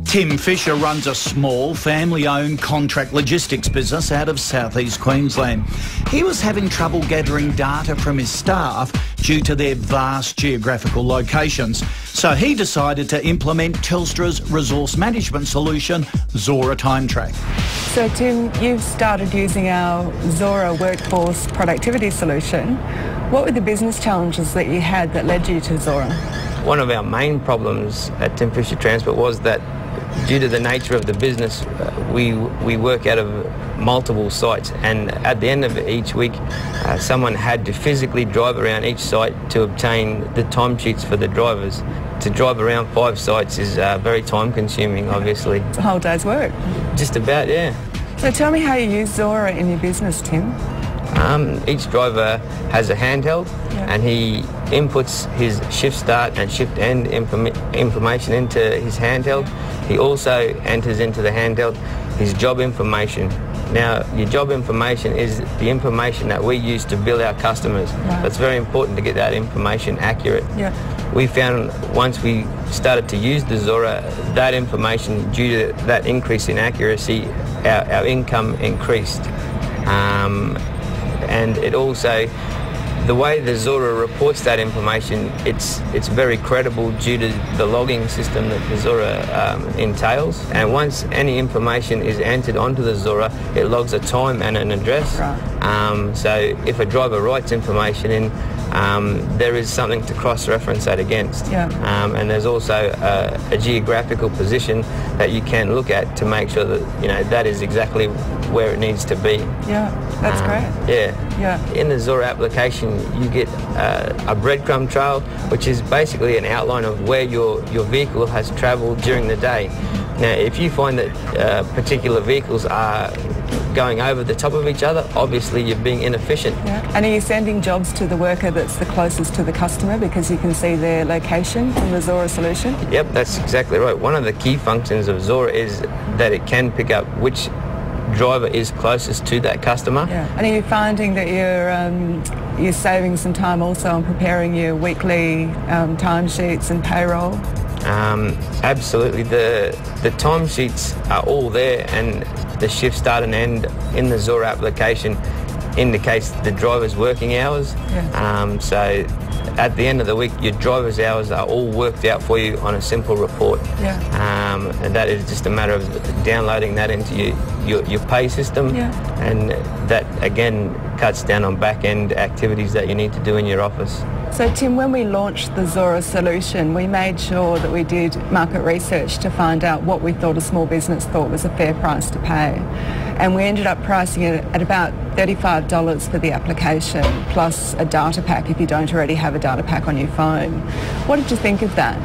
Tim Fisher runs a small, family-owned contract logistics business out of southeast Queensland. He was having trouble gathering data from his staff due to their vast geographical locations. So he decided to implement Telstra's resource management solution, Xora Timetack. So Tim, you've started using our Xora workforce productivity solution. What were the business challenges that you had that led you to Xora? One of our main problems at Tim Fisher Transport was that due to the nature of the business, we work out of multiple sites, and at the end of each week, someone had to physically drive around each site to obtain the timesheets for the drivers. To drive around 5 sites is very time-consuming, obviously. It's a whole day's work. Just about, yeah. So tell me how you use Xora in your business, Tim. Each driver has a handheld, and he inputs his shift start and shift end information into his handheld. He also enters into the handheld his job information. Now, your job information is the information that we use to bill our customers. Right. So it's very important to get that information accurate. Yeah. We found once we started to use the Xora, that information, due to that increase in accuracy, our income increased. And it also, the way the Xora reports that information, it's very credible due to the logging system that the Xora entails. And once any information is entered onto the Xora, it logs a time and an address. Right. So if a driver writes information in, there is something to cross-reference that against. Yeah. And there's also a geographical position that you can look at to make sure that that is exactly where it needs to be. Yeah, that's great. Yeah. In the Xora application, you get a breadcrumb trail, which is basically an outline of where your vehicle has travelled during the day. Now, if you find that particular vehicles are going over the top of each other, obviously you're being inefficient. Yeah. And are you sending jobs to the worker that's the closest to the customer because you can see their location from the Xora solution? Yep, that's exactly right. One of the key functions of Xora is that it can pick up which driver is closest to that customer. Yeah. And are you finding that you're saving some time also on preparing your weekly timesheets and payroll? Absolutely. The timesheets are all there, and the shift start and end in the Xora application indicates the driver's working hours. Yeah. So at the end of the week, your driver's hours are all worked out for you on a simple report. Yeah. And that is just a matter of downloading that into your pay system. Yeah. And that, again, cuts down on back-end activities that you need to do in your office. So Tim, when we launched the Xora solution, we made sure that we did market research to find out what we thought a small business thought was a fair price to pay. And we ended up pricing it at about $35 for the application, plus a data pack if you don't already have a data pack on your phone. What did you think of that?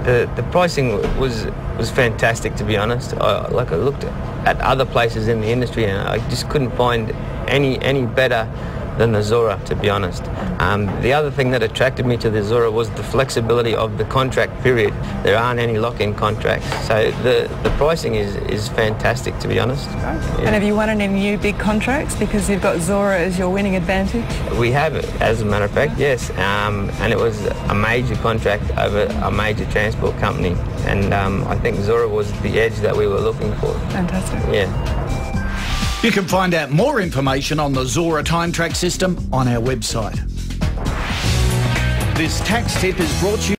The pricing was fantastic, to be honest. I looked at other places in the industry and I just couldn't find any better than the Xora, to be honest. The other thing that attracted me to the Xora was the flexibility of the contract period. There aren't any lock-in contracts, so the pricing is fantastic, to be honest. Right. Yeah. And have you won any new big contracts because you've got Xora as your winning advantage? We have, as a matter of fact, yes. And it was a major contract over a major transport company, and I think Xora was the edge that we were looking for. Fantastic. Yeah. You can find out more information on the Xora Timetack system on our website. This tax tip is brought to you